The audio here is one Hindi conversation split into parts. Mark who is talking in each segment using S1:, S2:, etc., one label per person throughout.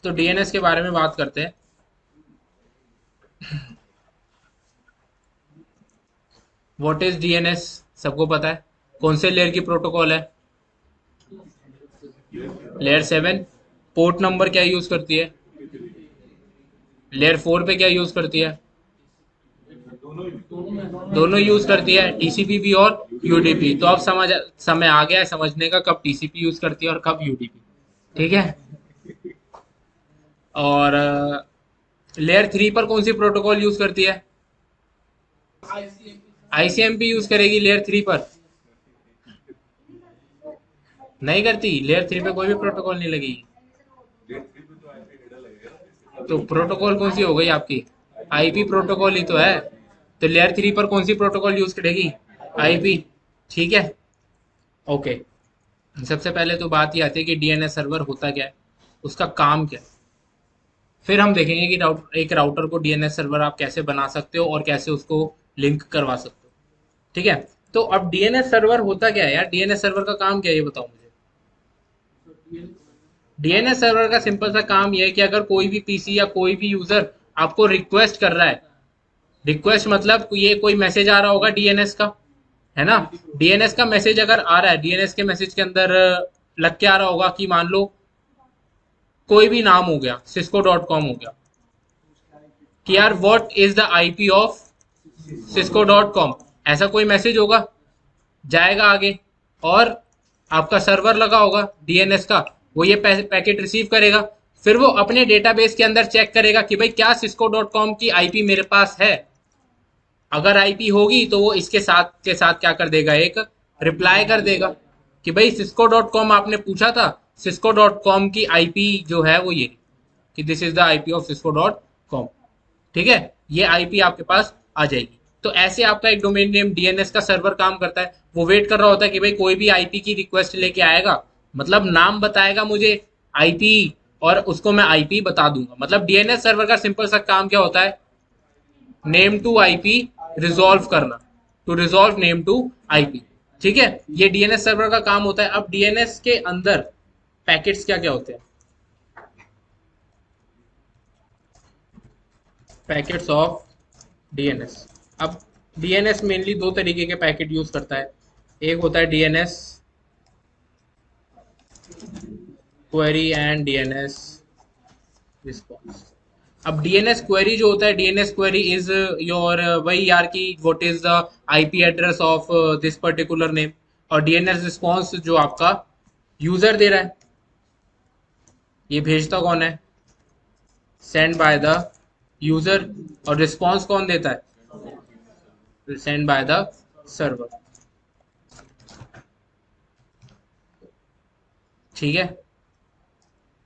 S1: तो डीएनएस के बारे में बात करते हैं। What is DNS? सबको पता है। कौन से लेयर की प्रोटोकॉल है? लेयर 7। पोर्ट नंबर क्या यूज करती है? लेयर 4 पे क्या यूज करती है? दोनों यूज करती है, टीसीपी भी और यूडीपी। तो अब समय आ गया है समझने का कब टीसीपी यूज करती है और कब यूडीपी। ठीक है। और लेयर 3 पर कौन सी प्रोटोकॉल यूज करती है? आईसीएमपी यूज करेगी लेयर 3 पर। नहीं करती, लेयर 3 पे कोई भी प्रोटोकॉल नहीं लगेगी। तो प्रोटोकॉल कौन सी हो गई आपकी? आईपी प्रोटोकॉल ही तो है। तो लेयर 3 पर कौन सी प्रोटोकॉल यूज करेगी? आईपी। ठीक है। ओके। सबसे पहले तो बात ये आती है कि डीएनएस सर्वर होता क्या है, उसका काम क्या है। फिर हम देखेंगे कि एक राउटर को डीएनएस सर्वर आप कैसे बना सकते हो और कैसे उसको लिंक करवा सकते हो। ठीक है। तो अब डीएनएस सर्वर होता क्या है यार, डीएनएस सर्वर का काम क्या है ये बताओ मुझे। डीएनएस सर्वर का सिंपल सा काम यह है कि अगर कोई भी पीसी या कोई भी यूजर आपको रिक्वेस्ट कर रहा है, रिक्वेस्ट मतलब ये कोई मैसेज आ रहा होगा डीएनएस का, है ना। डीएनएस का मैसेज अगर आ रहा है, डीएनएस के मैसेज के अंदर लग के आ रहा होगा कि मान लो कोई भी नाम हो गया, cisco.com हो गया, कि यार what is the IP of cisco.com, ऐसा कोई मैसेज होगा, जाएगा आगे। और आपका सर्वर लगा होगा डीएनएस का, वो ये पैकेट रिसीव करेगा। फिर वो अपने डेटाबेस के अंदर चेक करेगा कि भाई क्या cisco.com की आईपी मेरे पास है। अगर आईपी होगी तो वो इसके साथ के साथ क्या कर देगा, एक रिप्लाई कर देगा कि भाई cisco.com आपने पूछा था, cisco.com की आईपी जो है वो ये, कि this is the IP of cisco.com। ठीक है। ये आईपी आपके पास आ जाएगी। तो ऐसे आपका एक डोमेन नेम डीएनएस का सर्वर काम करता है। वो वेट कर रहा होता है कि भाई कोई भी आईपी की रिक्वेस्ट लेके आएगा, मतलब नाम बताएगा मुझे, आईपी, और उसको मैं आईपी बता दूंगा। मतलब डीएनएस सर्वर का सिंपल सा काम क्या होता है, नेम टू आईपी रिजॉल्व करना, to resolve name to IP. ठीक है। ये डीएनएस सर्वर का काम होता है। अब डीएनएस के अंदर पैकेट्स क्या क्या होते हैं? Packets of DNS. अब डीएनएस मेनली दो तरीके के पैकेट यूज करता है। एक होता है DNS query and DNS response. अब डीएनएस क्वेरी जो होता है, डीएनएस क्वेरी इज योर वही यार की what is the IP address of this particular name. और डीएनएस रिस्पॉन्स जो आपका यूजर दे रहा है, ये भेजता कौन है, सेंड बाय द यूजर। और रिस्पॉन्स कौन देता है, सेंड बाय द सर्वर। ठीक है।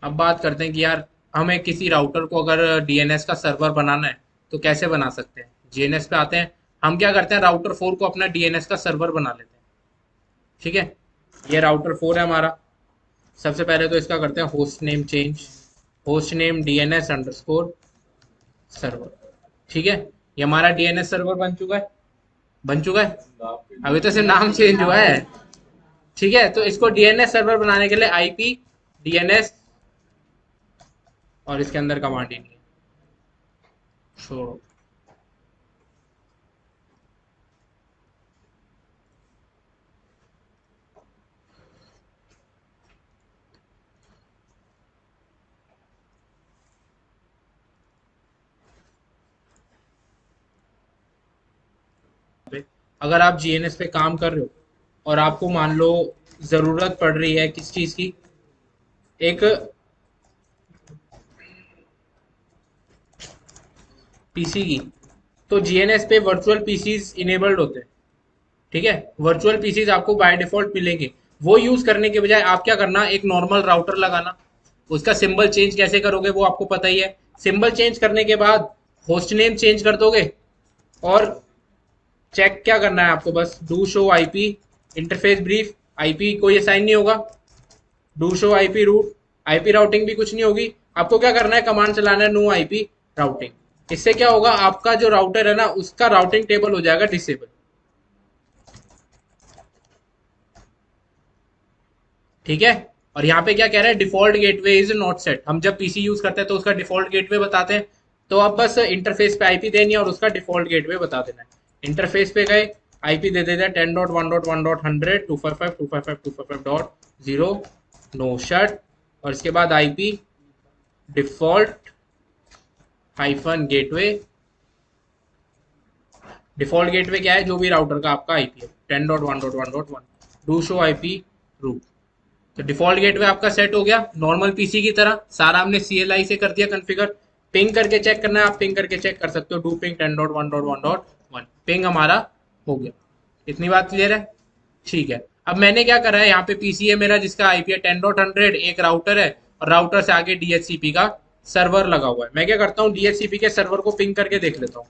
S1: अब बात करते हैं कि यार हमें किसी राउटर को अगर डीएनएस का सर्वर बनाना है तो कैसे बना सकते हैं। जीएनएस पे आते हैं। हम क्या करते हैं, राउटर 4 को अपना डीएनएस का सर्वर बना लेते हैं। ठीक है। ये राउटर 4 है हमारा। सबसे पहले तो इसका करते हैं host name change, host name DNS underscore server. ठीक है। ये हमारा डीएनएस सर्वर बन चुका है, बन चुका है। अभी तो सिर्फ नाम चेंज हुआ है। ठीक है। तो इसको डीएनएस सर्वर बनाने के लिए आईपी डीएनएस, और इसके अंदर कमांड ही नहीं है, छोड़ो। अगर आप जीएनएस पे काम कर रहे हो और आपको मान लो जरूरत पड़ रही है किस चीज की, एक पीसी की, तो जीएनएस पे वर्चुअल पीसीज इनेबल्ड होते हैं। ठीक है। वर्चुअल पीसीज आपको बाय डिफॉल्ट मिलेंगे। वो यूज करने के बजाय आप क्या करना, एक नॉर्मल राउटर लगाना। उसका सिंबल चेंज कैसे करोगे वो आपको पता ही है। सिंबल चेंज करने के बाद होस्ट नेम चेंज कर दोगे, और चेक क्या करना है आपको, बस do show IP interface brief. IP कोई असाइन नहीं होगा, do show IP root, IP routing भी कुछ नहीं होगी। आपको क्या करना है, कमांड चलाना है नो आईपी राउटिंग। इससे क्या होगा, आपका जो राउटर है ना उसका राउटिंग टेबल हो जाएगा डिसेबल। ठीक है। और यहाँ पे क्या कह रहा है, default gateway is not set. हम जब पीसी यूज करते हैं तो उसका डिफॉल्ट गेटवे बताते हैं, तो अब बस इंटरफेस पे आईपी देनी है और उसका डिफॉल्ट गेटवे बता देना है। इंटरफेस पे गए, आईपी दे देते हैं 10.1.1.100 नो शट, और इसके बाद IP default hyphen gateway. Default gateway क्या है, जो भी राउटर का आपका आईपी है 10.1.1.1 डू शो आईपी रूट। तो डिफॉल्ट गेटवे आपका सेट हो गया नॉर्मल पीसी की तरह, सारा हमने CLI से कर दिया कॉन्फ़िगर। पिंग करके चेक करना है, आप पिंग करके चेक कर सकते हो, डू पिंग 10.1.1.1 पिंग हमारा हो गया। इतनी बात क्लियर है? ठीक है। अब मैंने क्या करा है, यहाँ पे पीसी है मेरा जिसका आईपी है 10.100, एक राउटर है और राउटर से आगे DHCP का सर्वर लगा हुआ है। मैं क्या करता हूँ, DHCP के सर्वर को पिंग करके देख लेता हूँ।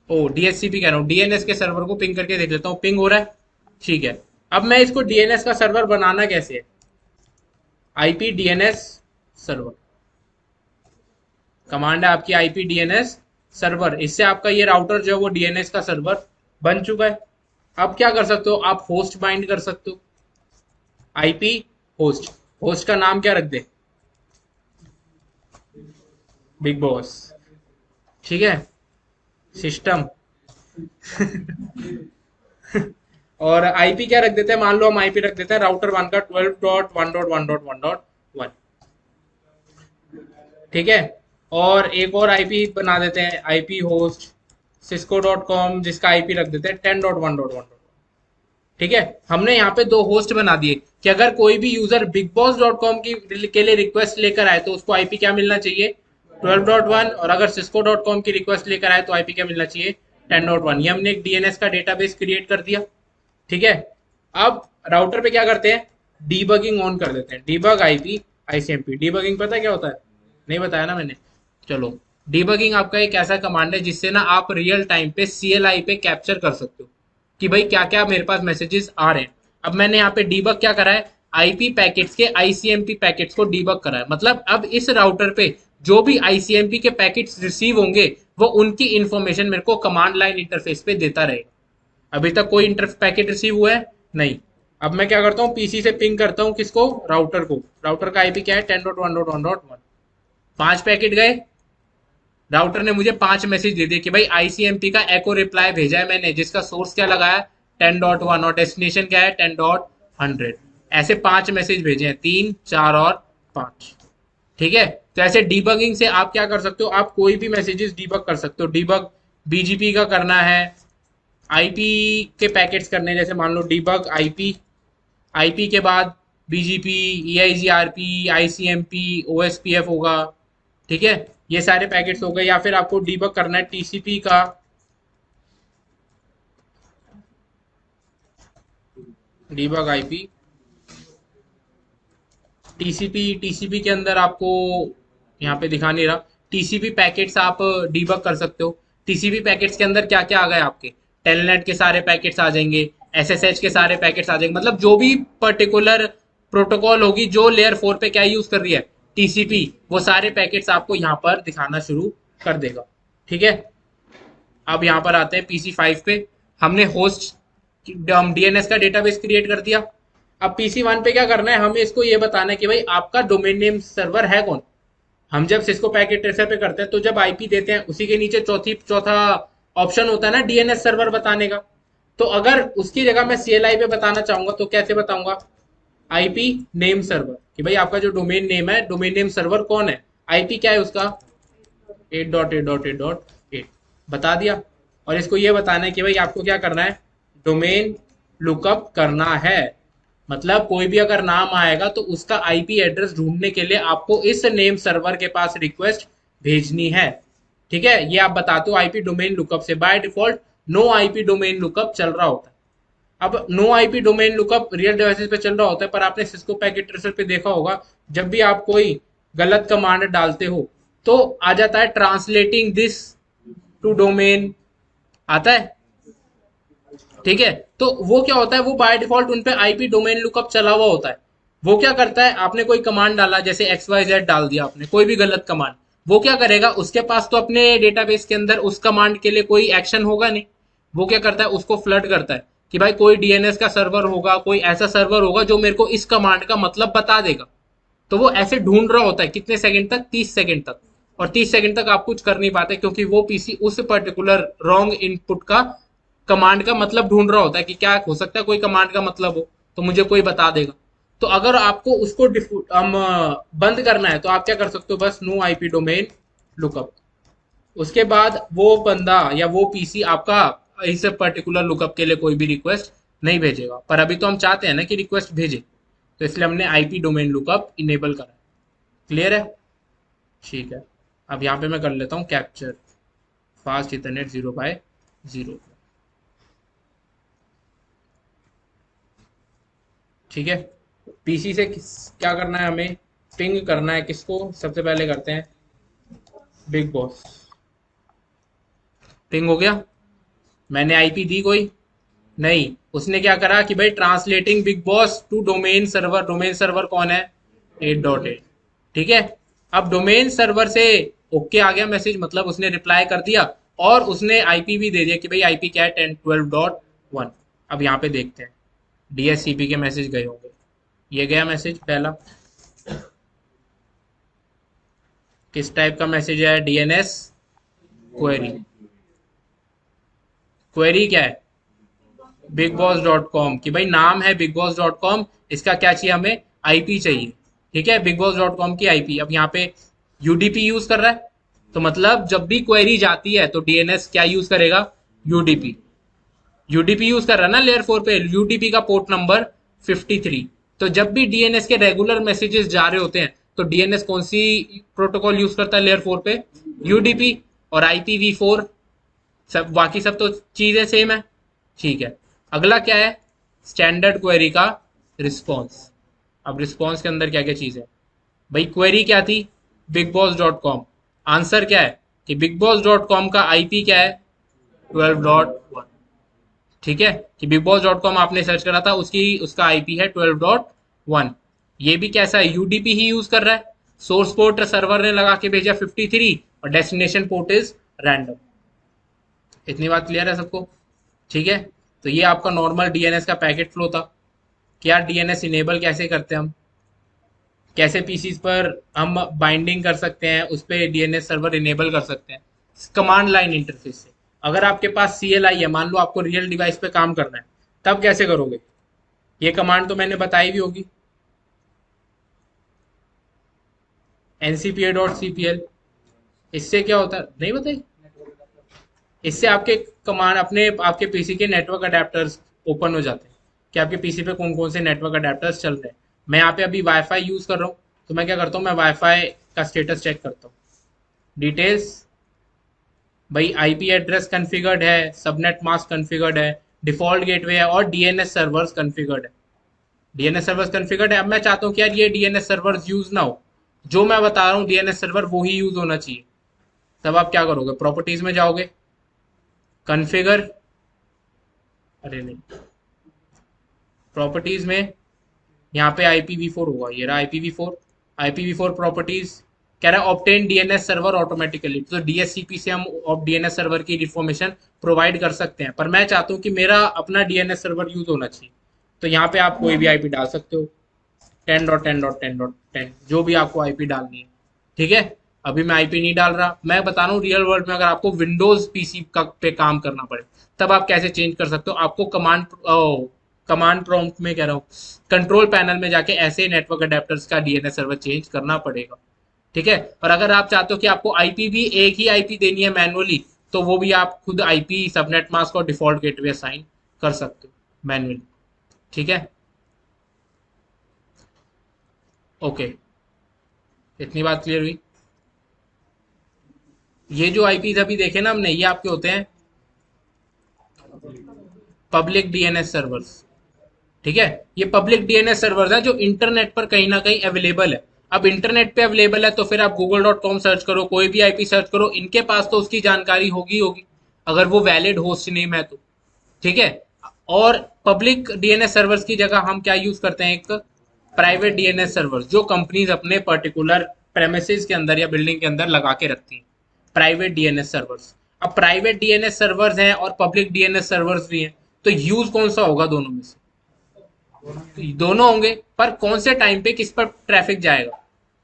S1: ओ DHCP कह रहा हूँ, DNS के सर्वर को पिंग करके देख लेता हूँ, पिंग हो रहा है। ठीक है। अब मैं इसको DNS का सर्वर बनाना कैसे है, IP DNS सर्वर कमांड है आपकी, IP DNS सर्वर। इससे आपका ये राउटर जो है वो DNS का सर्वर बन चुका है। अब क्या कर सकते हो, आप होस्ट बाइंड कर सकते हो, IP होस्ट। होस्ट का नाम क्या रख दे, बिग बॉस। ठीक है, सिस्टम और आईपी क्या रख देते हैं, मान लो हम आईपी रख देते हैं राउटर 1 का 12.1.1.1.1। ठीक है, और एक और आईपी बना देते हैं, आईपी होस्ट cisco.com, जिसका आईपी रख देते हैं 10.1.1। ठीक है, हमने यहाँ पे दो होस्ट बना दिए कि अगर कोई भी यूजर bigboss.com की के लिए रिक्वेस्ट लेकर आए तो उसको आईपी क्या मिलना चाहिए, 12.1, और अगर cisco.com की रिक्वेस्ट लेकर आए तो आईपी क्या मिलना चाहिए, 10.1। ये हमने एक डीएनएस का डेटाबेस क्रिएट कर दिया। ठीक है, अब राउटर पे क्या करते हैं, डीबगिंग ऑन कर देते हैं, डीबग आईपी आईसीएमपी। डीबगिंग पता है क्या होता है, नहीं बताया ना मैंने। चलो, डीबगिंग आपका एक ऐसा कमांड है जिससे ना आप रियल टाइम पे CLI पे कैप्चर कर सकते हो कि भाई क्या क्या मेरे पास मैसेजेस आ रहे हैं। अब मैंने यहाँ पे डीबग क्या करा है, आईपी पैकेट्स के आईसीएमपी पैकेट्स को डीबग करा है। मतलब अब इस राउटर पे जो भी आईसीएमपी के पैकेट्स रिसीव होंगे वो उनकी इंफॉर्मेशन मेरे को कमांड लाइन इंटरफेस पे देता रहेगा। अभी तक कोई पैकेट रिसीव हुआ है नहीं। अब मैं क्या करता हूँ, पीसी से पिंग करता हूँ किसको, राउटर को। राउटर का आईपी क्या है, 10.1.1.1। 5 पैकेट गए, राउटर ने मुझे 5 मैसेज दे दिए कि भाई आईसीएमपी का एको रिप्लाई भेजा है मैंने, जिसका सोर्स क्या लगाया 10.1 और डेस्टिनेशन क्या है 10.100। ऐसे 5 मैसेज भेजे हैं, 3, 4 और 5। ठीक है, तो ऐसे डीबगिंग से आप क्या कर सकते हो, आप कोई भी मैसेजेस डीबग कर सकते हो। डीबग बीजीपी का करना है, आईपी के पैकेट्स करने, जैसे मान लो डीबग आईपी, आईपी के बाद बीजीपी, EIGRP, ICMP, OSPF होगा। ठीक है, ये सारे पैकेट्स हो गए। या फिर आपको डीबग करना है टीसीपी का, डीबग आईपी टीसीपी के अंदर आपको यहाँ पे दिखा नहीं रहा, टीसीपी पैकेट्स आप डीबग कर सकते हो। टीसीपी पैकेट्स के अंदर क्या क्या आ गए आपके, टेलनेट के सारे पैकेट्स आ जाएंगे, SSH के सारे पैकेट्स आ जाएंगे। मतलब जो भी पर्टिकुलर प्रोटोकॉल होगी जो लेयर 4 पे क्या यूज कर रही है, टीसीपी, वो सारे पैकेट्स आपको यहाँ पर दिखाना शुरू कर देगा। ठीक है, अब यहाँ पर आते हैं PC5 पे। हमने होस्ट DNS का डेटाबेस क्रिएट कर दिया। अब PC1 पे क्या करना है, हमें इसको ये बताना है कि भाई आपका डोमेन नेम सर्वर है कौन। हम जब सिस्को पैकेट ट्रेसर पे करते हैं तो जब आईपी देते हैं उसी के नीचे चौथा ऑप्शन होता है ना DNS सर्वर बताने का। तो अगर उसकी जगह मैं CLI पे बताना चाहूंगा तो कैसे बताऊंगा, आईपी नेम सर्वर, कि भाई आपका जो डोमेन नेम है, डोमेन नेम सर्वर कौन है, आईपी क्या है उसका 8.8.8.8 बता दिया। और इसको ये बताना है कि भाई आपको क्या करना है, डोमेन लुकअप करना है। मतलब कोई भी अगर नाम आएगा तो उसका आईपी एड्रेस ढूंढने के लिए आपको इस नेम सर्वर के पास रिक्वेस्ट भेजनी है। ठीक है, ये आप बताते हो आईपी डोमेन लुकअप से। By default no IP domain lookup चल रहा होता है। अब no IP domain lookup real devices पे चल रहा होता है, पर आपने सिस्को पैकेट ट्रेसर पे देखा होगा जब भी आप कोई गलत कमांड डालते हो तो आ जाता है ट्रांसलेटिंग दिस टू डोमेन, आता है। ठीक है, तो वो क्या होता है, वो बाय डिफॉल्ट उन पे आईपी डोमेन लुकअप चला हुआ होता है। वो क्या करता है, आपने कोई कमांड डाला, जैसे XYZ डाल दिया आपने, कोई भी गलत कमांड, वो क्या करेगा, उसके पास तो अपने डेटाबेस के अंदर उस कमांड के लिए कोई एक्शन होगा नहीं। वो क्या करता है, उसको फ्लड करता है कि भाई कोई डीएनएस का सर्वर होगा, कोई ऐसा सर्वर होगा जो मेरे को इस कमांड का मतलब बता देगा। तो वो ऐसे ढूंढ रहा होता है कितने सेकंड तक, 30 सेकंड तक। और 30 सेकंड तक आप कुछ कर नहीं पाते क्योंकि वो पीसी उस पर्टिकुलर रॉन्ग इनपुट का कमांड का मतलब ढूंढ रहा होता है कि क्या हो सकता है कोई कमांड का मतलब हो, तो मुझे कोई बता देगा। तो अगर आपको उसको हम बंद करना है तो आप क्या कर सकते हो, बस नो आईपी डोमेन लुकअप। उसके बाद वो बंदा या वो पीसी आपका इस पर्टिकुलर लुकअप के लिए कोई भी रिक्वेस्ट नहीं भेजेगा। पर अभी तो हम चाहते हैं ना कि रिक्वेस्ट भेजे, तो इसलिए हमने आईपी डोमेन लुकअप इनेबल करा। क्लियर है? ठीक है। अब यहाँ पे मैं कर लेता हूँ कैप्चर फास्ट इथरनेट 0/0। ठीक है। पीसी से क्या करना है, हमें पिंग करना है किसको, सबसे पहले करते हैं बिग बॉस। पिंग हो गया। मैंने आईपी दी कोई नहीं, उसने क्या करा कि भाई translating big boss to domain server. Domain server कौन है, 8.8। ठीक है। अब डोमेन सर्वर से ओके आ गया मैसेज, मतलब उसने रिप्लाई कर दिया और उसने आईपी भी दे दिया कि भाई आईपी क्या है, 10.12.1। अब यहाँ पे देखते हैं डीएससीपी के मैसेज गए होंगे। ये गया मैसेज पहला, किस टाइप का मैसेज है, डीएनएस क्वेरी। क्वेरी क्या है, bigbos.com, कि भाई नाम है bigbos.com, इसका क्या चाहिए हमें, आईपी चाहिए। ठीक है, bigbos.com की आईपी। अब यहाँ पे यूडीपी यूज कर रहा है, तो मतलब जब भी क्वेरी जाती है तो डीएनएस क्या यूज करेगा, यूडीपी। यूडीपी यूज कर रहा है ना लेयर 4 पे, यूडीपी का पोर्ट नंबर 53। तो जब भी डीएनएस के रेगुलर मैसेजेस जा रहे होते हैं तो डीएनएस कौन सी प्रोटोकॉल यूज करता है लेयर 4 पे, यूडीपी। और IPv4, सब बाकी सब तो चीजें सेम है। ठीक है। अगला क्या है, स्टैंडर्ड क्वेरी का रिस्पॉन्स। अब रिस्पॉन्स के अंदर क्या क्या चीज है, भाई क्वेरी क्या थी, bigbos.com। आंसर क्या है कि bigbos.com का आईपी क्या है, 12.1। ठीक है, कि bigbos.com आपने सर्च करा था, उसका आईपी है 12.1। ये भी कैसा है, यूडीपी ही यूज कर रहा है। सोर्स पोर्ट सर्वर ने लगा के भेजा 53 और डेस्टिनेशन पोर्ट इज रैंडम। इतनी बात क्लियर है सबको? ठीक है। तो ये आपका नॉर्मल डीएनएस का पैकेट फ्लो था। क्या डीएनएस इनेबल कैसे करते हैं हम, कैसे पीसीज पर हम बाइंडिंग कर सकते हैं, उस पर डीएनएस सर्वर इनेबल कर सकते हैं कमांड लाइन इंटरफेस से। अगर आपके पास CLI है, मान लो आपको रियल डिवाइस पे काम करना है, तब कैसे करोगे, ये कमांड तो मैंने बताई भी होगी, ncpa.cpl। इससे क्या होता है, नहीं बताई? इससे आपके कमांड अपने आपके पीसी के नेटवर्क अडेप्टर्स ओपन हो जाते हैं कि आपके पीसी पे कौन कौन से नेटवर्क अडेप्टर्स चल रहे हैं। मैं यहाँ पे अभी वाईफाई यूज कर रहा हूँ, तो मैं क्या करता हूँ, मैं वाईफाई का स्टेटस चेक करता हूँ। डिटेल्स, भाई आईपी एड्रेस कन्फिगर्ड है, सबनेट मास्क कन्फिगर्ड है, डिफॉल्ट गेटवे है और डीएनएस सर्वर्स कन्फिगर्ड है। डीएनएस सर्वर्स कन्फिगर्ड है। अब मैं चाहता हूँ कि यार ये डीएनएस सर्वर्स यूज ना हो, जो मैं बता रहा हूँ डीएनएस सर्वर वो ही यूज होना चाहिए। तब आप क्या करोगे, प्रॉपर्टीज में जाओगे, कन्फिगर, अरे नहीं, प्रॉपर्टीज में यहाँ पे IPv4 होगा, ये रहा IPv4। IPv4 प्रॉपर्टीज कह रहा है ऑब्टेन डीएनएस सर्वर ऑटोमेटिकली, तो डीएससीपी से हम डीएनएस सर्वर की इंफॉर्मेशन प्रोवाइड कर सकते हैं। पर मैं चाहता हूँ कि मेरा अपना डीएनएस सर्वर यूज होना चाहिए, तो यहाँ पे आप कोई भी आईपी डाल सकते हो, 10.10.10.10 जो भी आपको आईपी डालनी है। ठीक है। अभी मैं आईपी नहीं डाल रहा, मैं बता रहा हूँ रियल वर्ल्ड में अगर आपको विंडोज पीसी का पे काम करना पड़े तब आप कैसे चेंज कर सकते हो। आपको कमांड प्रॉम्प्ट में कह रहा हूँ, कंट्रोल पैनल में जाके ऐसे नेटवर्क अडेप्टर्स का डीएनएस सर्वर चेंज करना पड़ेगा। ठीक है। और अगर आप चाहते हो कि आपको आईपी भी एक ही आईपी देनी है मैनुअली, तो वो भी आप खुद आईपी सबनेट मास्क और डिफॉल्ट गेटवे असाइन कर सकते हो मैनुअली। ठीक है। ओके, इतनी बात क्लियर हुई। ये जो आईपीज अभी देखे ना हमने, ये आपके होते हैं पब्लिक डीएनएस सर्वर्स। ठीक है, ये पब्लिक डीएनएस सर्वर्स है जो इंटरनेट पर कहीं ना कहीं अवेलेबल है। अब इंटरनेट पे अवेलेबल है तो फिर आप google.com सर्च करो, कोई भी आईपी सर्च करो, इनके पास तो उसकी जानकारी होगी होगी अगर वो वैलिड होस्ट नेम है तो। ठीक है। और पब्लिक डीएनएस सर्वर्स की जगह हम क्या यूज करते हैं, एक प्राइवेट डीएनएस सर्वर्स जो कंपनीज अपने पर्टिकुलर प्रेमिसेस के अंदर या बिल्डिंग के अंदर लगा के रखती हैं, प्राइवेट डीएनएस सर्वर्स। अब प्राइवेट डीएनएस सर्वर्स हैं और पब्लिक डीएनएस सर्वर्स भी हैं, तो यूज कौन सा होगा दोनों में से? दोनों होंगे, पर कौन से टाइम पे किस पर ट्रैफिक जाएगा?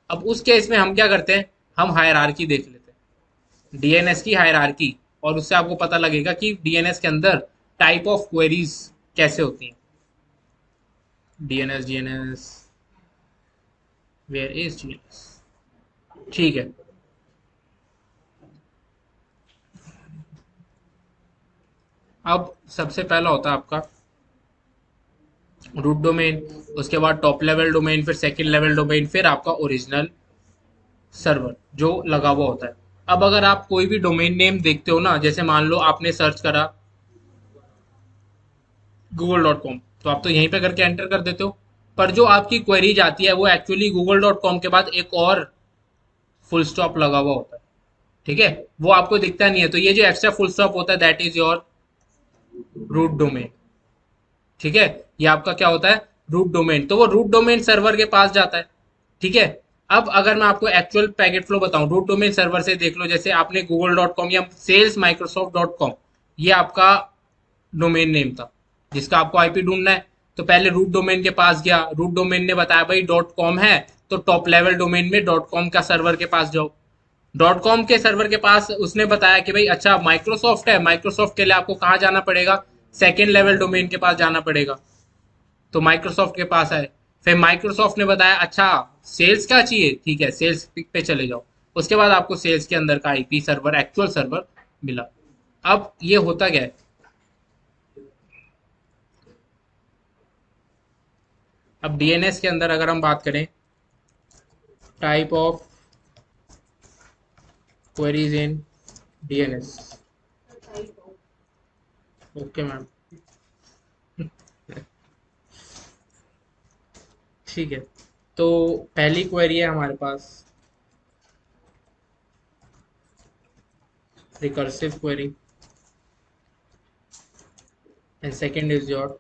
S1: अब उस केस में हम क्या करते हैं, हम हायरार्की देख लेते हैं, डीएनएस की हायरार्की, और उससे आपको पता लगेगा कि डीएनएस के अंदर टाइप ऑफ क्वेरीज कैसे होती हैं। डीएनएस वेयर इज डीएनएस, ठीक है। अब सबसे पहला होता है आपका रूट डोमेन, उसके बाद टॉप लेवल डोमेन, फिर सेकंड लेवल डोमेन, फिर आपका ओरिजिनल सर्वर जो लगा हुआ होता है। अब अगर आप कोई भी डोमेन नेम देखते हो ना, जैसे मान लो आपने सर्च करा google.com, तो आप तो यहीं पे करके एंटर कर देते हो, पर जो आपकी क्वेरी जाती है वो एक्चुअली google.com के बाद एक और फुल स्टॉप लगा हुआ होता है, ठीक है, वो आपको दिखता नहीं है। तो ये जो एक्स्ट्रा फुल स्टॉप होता है that is your root domain, ठीक है। ये आपका क्या होता है, रूट डोमेन। तो वो रूट डोमेन सर्वर के पास जाता है, ठीक है। अब अगर मैं आपको एक्चुअल पैकेट फ्लो बताऊं, रूट डोमेन सर्वर से देख लो, जैसे आपने google.com या सेल्स माइक्रोसॉफ्ट.com, ये आपका डोमेन नेम था जिसका आपको आईपी ढूंढना है। तो पहले रूट डोमेन के पास गया, रूट डोमेन ने बताया भाई डॉट कॉम है, तो टॉप लेवल डोमेन में डॉट कॉम का सर्वर के पास जाओ। डॉट कॉम के सर्वर के पास उसने बताया कि भाई अच्छा माइक्रोसॉफ्ट है, माइक्रोसॉफ्ट के लिए आपको कहाँ जाना पड़ेगा, सेकेंड लेवल डोमेन के पास जाना पड़ेगा, तो माइक्रोसॉफ्ट के पास है। फिर माइक्रोसॉफ्ट ने बताया अच्छा सेल्स क्या चाहिए, ठीक है सेल्स पे चले जाओ। उसके बाद आपको सेल्स के अंदर का आईपी सर्वर, एक्चुअल सर्वर मिला। अब ये होता क्या है, अब डीएनएस के अंदर अगर हम बात करें type of queries in DNS, okay ma'am, ठीक है। तो पहली क्वेरी है हमारे पास recursive query, and second is your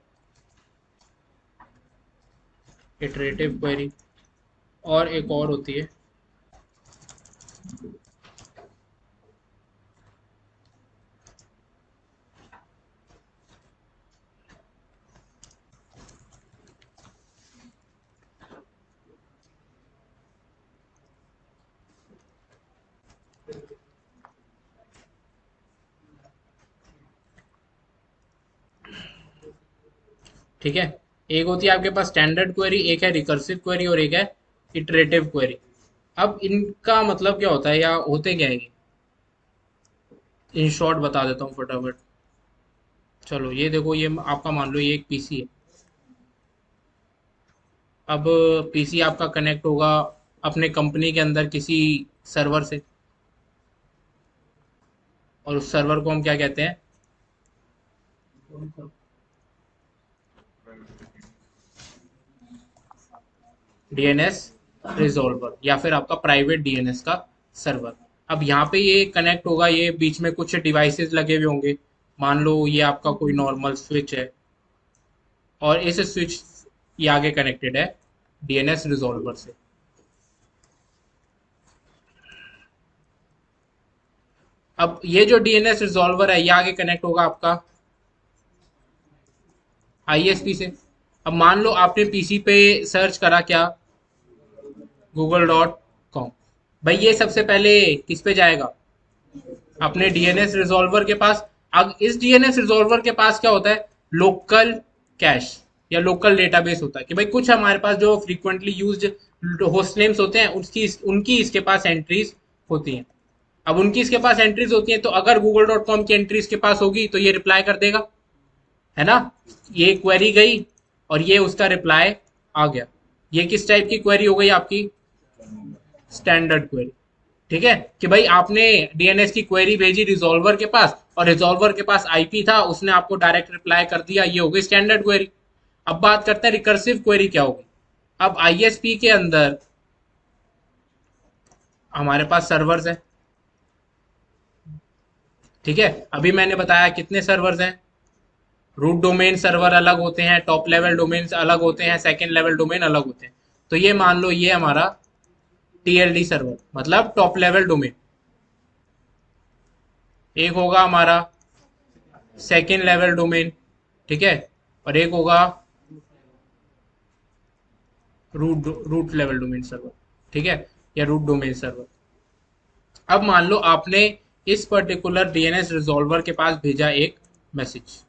S1: iterative query, और एक और होती है ठीक है, एक होती है आपके पास स्टैंडर्ड क्वेरी, एक है रिकर्सिव क्वेरी, और एक है इटरेटिव क्वेरी। अब इनका मतलब क्या होता है या होते क्या है ये, इन शॉर्ट बता देता हूँ फटाफट। चलो ये देखो, ये आपका मान लो ये एक पीसी है। अब पीसी आपका कनेक्ट होगा अपने कंपनी के अंदर किसी सर्वर से, और उस सर्वर को हम क्या कहते हैं, डीएनएस रिजॉल्वर, या फिर आपका प्राइवेट डीएनएस का सर्वर। अब यहाँ पे ये कनेक्ट होगा, ये बीच में कुछ डिवाइसेस लगे हुए होंगे, मान लो ये आपका कोई नॉर्मल स्विच है, और इस स्विच ये आगे कनेक्टेड है डीएनएस रिजॉल्वर से। अब ये जो डीएनएस रिजॉल्वर है ये आगे कनेक्ट होगा आपका आईएसपी से। अब मान लो आपने पीसी पे सर्च करा क्या, google.com, भाई ये सबसे पहले किस पे जाएगा, अपने डीएनएस रिजॉल्वर के पास। अब इस डीएनएस रिजॉल्वर के पास क्या होता है, लोकल कैश या लोकल डेटाबेस होता है, कि भाई कुछ हमारे पास जो फ्रीक्वेंटली यूज्ड होस्ट नेम्स होते हैं उनकी इसके पास एंट्रीज होती हैं। अब उनकी इसके पास एंट्रीज होती हैं, तो अगर google.com की एंट्री इसके पास होगी तो ये रिप्लाई कर देगा, है ना। ये क्वेरी गई और ये उसका रिप्लाई आ गया। ये किस टाइप की क्वेरी हो गई आपकी, स्टैंडर्ड क्वेरी, ठीक है, कि भाई आपने डीएनएस की क्वेरी भेजी रिजॉल्वर के पास, और रिजॉल्वर के पास आईपी था, उसने आपको डायरेक्ट रिप्लाई कर दिया, ये हो गई स्टैंडर्ड क्वेरी। अब बात करते हैं रिकर्सिव क्वेरी क्या होगी। अब आईएसपी के अंदर हमारे पास सर्वर्स हैं, ठीक है। अभी मैंने बताया कितने सर्वर्स हैं, रूट डोमेन सर्वर अलग होते हैं, टॉप लेवल डोमेन अलग होते हैं, सेकेंड लेवल डोमेन अलग होते हैं। तो ये मान लो ये हमारा टीएलडी सर्वर मतलब टॉप लेवल डोमेन, एक होगा हमारा सेकेंड लेवल डोमेन, ठीक है, और एक होगा रूट लेवल डोमेन सर्वर, ठीक है, या रूट डोमेन सर्वर। अब मान लो आपने इस पर्टिकुलर डीएनएस रिजॉल्वर के पास भेजा एक मैसेज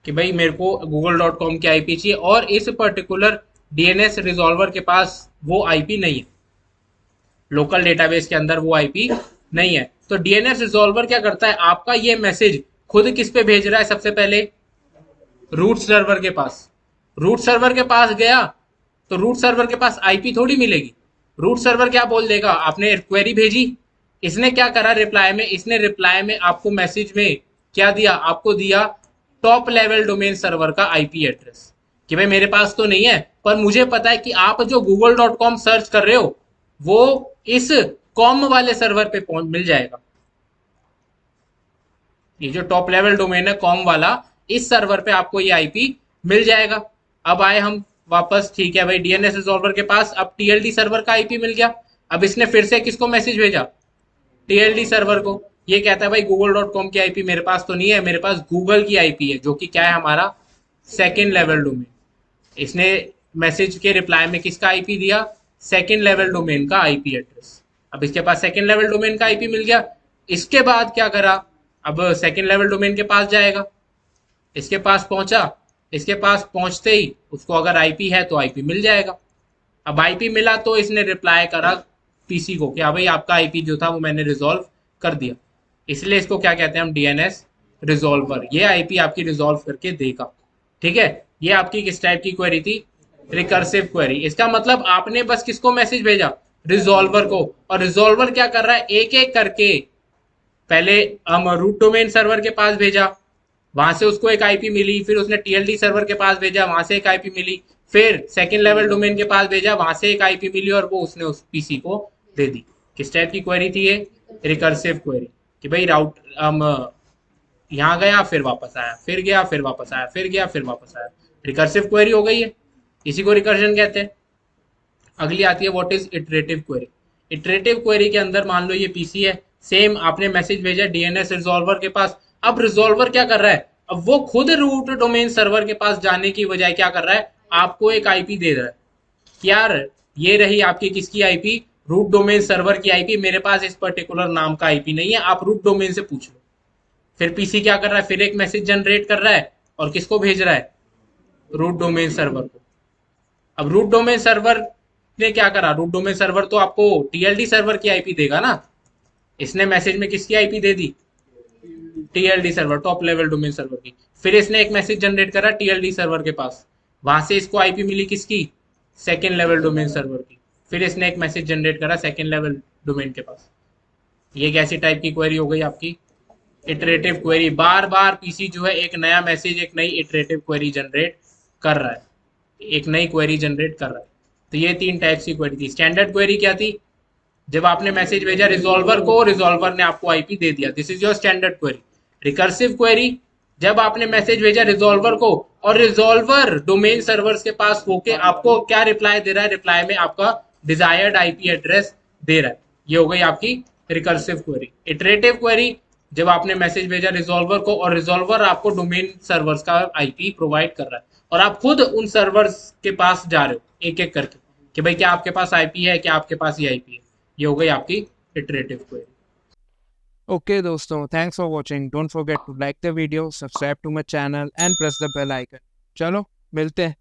S1: कि भाई मेरे को google.com की आईपी चाहिए, और इस पर्टिकुलर डीएनएस रिजॉल्वर के पास वो आईपी नहीं है, लोकल डेटाबेस के अंदर वो आईपी नहीं है। तो डीएनएस रिजॉल्वर क्या करता है, आपका ये मैसेज खुद किस पे भेज रहा है, सबसे पहले रूट सर्वर के पास। रूट सर्वर के पास गया तो रूट सर्वर के पास आईपी थोड़ी मिलेगी। रूट सर्वर क्या बोल देगा, आपने क्वेरी भेजी, इसने क्या करा रिप्लाई में, इसने रिप्लाई में आपको मैसेज में क्या दिया, आपको दिया टॉप लेवल डोमेन सर्वर का आईपी एड्रेस, कि भाई मेरे पास तो नहीं है पर मुझे पता है कि आप जो google.com सर्च कर रहे हो वो इस कॉम वाले सर्वर पे मिल जाएगा। ये जो टॉप लेवल डोमेन है कॉम वाला, इस सर्वर पे आपको ये आईपी मिल जाएगा। अब आए हम वापस, ठीक है भाई, डीएनएस रिजॉल्वर के पास अब टीएलडी सर्वर का आईपी मिल गया। अब इसने फिर से किसको मैसेज भेजा, टीएलडी सर्वर को। ये कहता है भाई google.com की आईपी मेरे पास तो नहीं है, मेरे पास गूगल की आईपी है, जो कि क्या है हमारा सेकेंड लेवल डोमेन। इसने मैसेज के रिप्लाई में किसका आईपी दिया, सेकेंड लेवल डोमेन का आईपी एड्रेस। अब इसके पास सेकेंड लेवल डोमेन का आईपी मिल गया। इसके बाद क्या करा, अब सेकेंड लेवल डोमेन के पास जाएगा, इसके पास पहुंचा, इसके पास पहुंचते ही उसको अगर आईपी है तो आईपी मिल जाएगा। अब आईपी मिला तो इसने रिप्लाई करा पीसी को कि हाँ भाई आपका आईपी जो था वो मैंने रिजॉल्व कर दिया। इसलिए इसको क्या कहते हैं हम, डीएनएस रिजॉल्वर। ये आईपी आपकी रिजॉल्व करके देगा, ठीक है। ये आपकी किस टाइप की क्वेरी थी, रिकर्सिव क्वेरी। इसका मतलब आपने बस किसको मैसेज भेजा, रिजॉल्वर को, और रिजॉल्वर क्या कर रहा है, एक एक करके पहले हम रूट डोमेन सर्वर के पास भेजा, वहां से उसको एक आईपी मिली, फिर उसने टीएलडी सर्वर के पास भेजा, वहां से एक आईपी मिली, फिर सेकेंड लेवल डोमेन के पास भेजा, वहां से एक आईपी मिली, और वो उसने उस पीसी को दे दी। किस टाइप की क्वेरी थी ये, रिकर्सिव क्वेरी, कि भाई राउट हम यहाँ गया फिर वापस आया, फिर गया फिर वापस आया, फिर गया फिर वापस आया, रिकर्सिव क्वेरी हो गई है, इसी को रिकर्जन कहते हैं। अगली आती है what is iterative query. Iterative query के अंदर मान लो ये पीसी है, सेम आपने मैसेज भेजा डीएनएस रिजॉल्वर के पास। अब रिजॉल्वर क्या कर रहा है, अब वो खुद रूट डोमेन सर्वर के पास जाने की बजाय क्या कर रहा है, आपको एक आईपी दे रहा है कि यार ये रही आपकी किसकी आईपी, रूट डोमेन सर्वर की आईपी, मेरे पास इस पर्टिकुलर नाम का आईपी नहीं है, आप रूट डोमेन से पूछ लो। फिर पीसी क्या कर रहा है, फिर एक मैसेज जनरेट कर रहा है और किसको भेज रहा है, रूट डोमेन सर्वर को। अब रूट डोमेन सर्वर ने क्या करा, रूट डोमेन सर्वर तो आपको टीएलडी सर्वर की आईपी देगा ना, इसने मैसेज में किसकी आईपी दे दी, TLD server, top level domain server की। फिर इसने एक मैसेज जनरेट करा टीएलडी सर्वर के पास, वहां से इसको आईपी मिली किसकी, सेकेंड लेवल डोमेन सर्वर की। फिर इसने एक मैसेज जनरेट करा सेकेंड लेवल डोमेन के पास। ये कैसी टाइप की क्वेरी हो गई आपकी, इटरेटिव क्वेरी। बार बार पीसी जो है एक नया मैसेज, एक नई इटरेटिव क्वेरी जनरेट कर रहा है, एक नई क्वेरी जनरेट कर रहा है। तो ये तीन टाइप्स की क्वेरी थी। स्टैंडर्ड क्वेरी क्या थी, जब आपने मैसेज भेजा रिजॉल्वर को, रिजॉल्वर ने आपको आईपी दे दिया, this is your standard query. Recursive query, जब आपने मैसेज भेजा रिजॉल्वर को और रिजॉल्वर डोमेन सर्वर्स के पास होके आपको क्या रिप्लाई दे रहा है, रिप्लाई में आपका डिजायर्ड आईपी एड्रेस दे रहा है। ये हो गई आपकी रिकर्सिव क्वेरी। इटरेटिव क्वेरी, जब आपने मैसेज भेजा रिजॉल्वर को और रिजॉल्वर आपको डोमेन सर्वर्स का आईपी प्रोवाइड कर रहा है, और आप खुद उन सर्वर्स के पास जा रहे हो एक एक करके कि भाई क्या आपके पास आईपी है, क्या आपके पास ये आईपी है। ये हो गई आपकी इटरेटिव क्वेरी।
S2: ओके दोस्तों, thanks for watching. Don't forget to like the video, subscribe to my channel and press the bell icon. चलो मिलते हैं।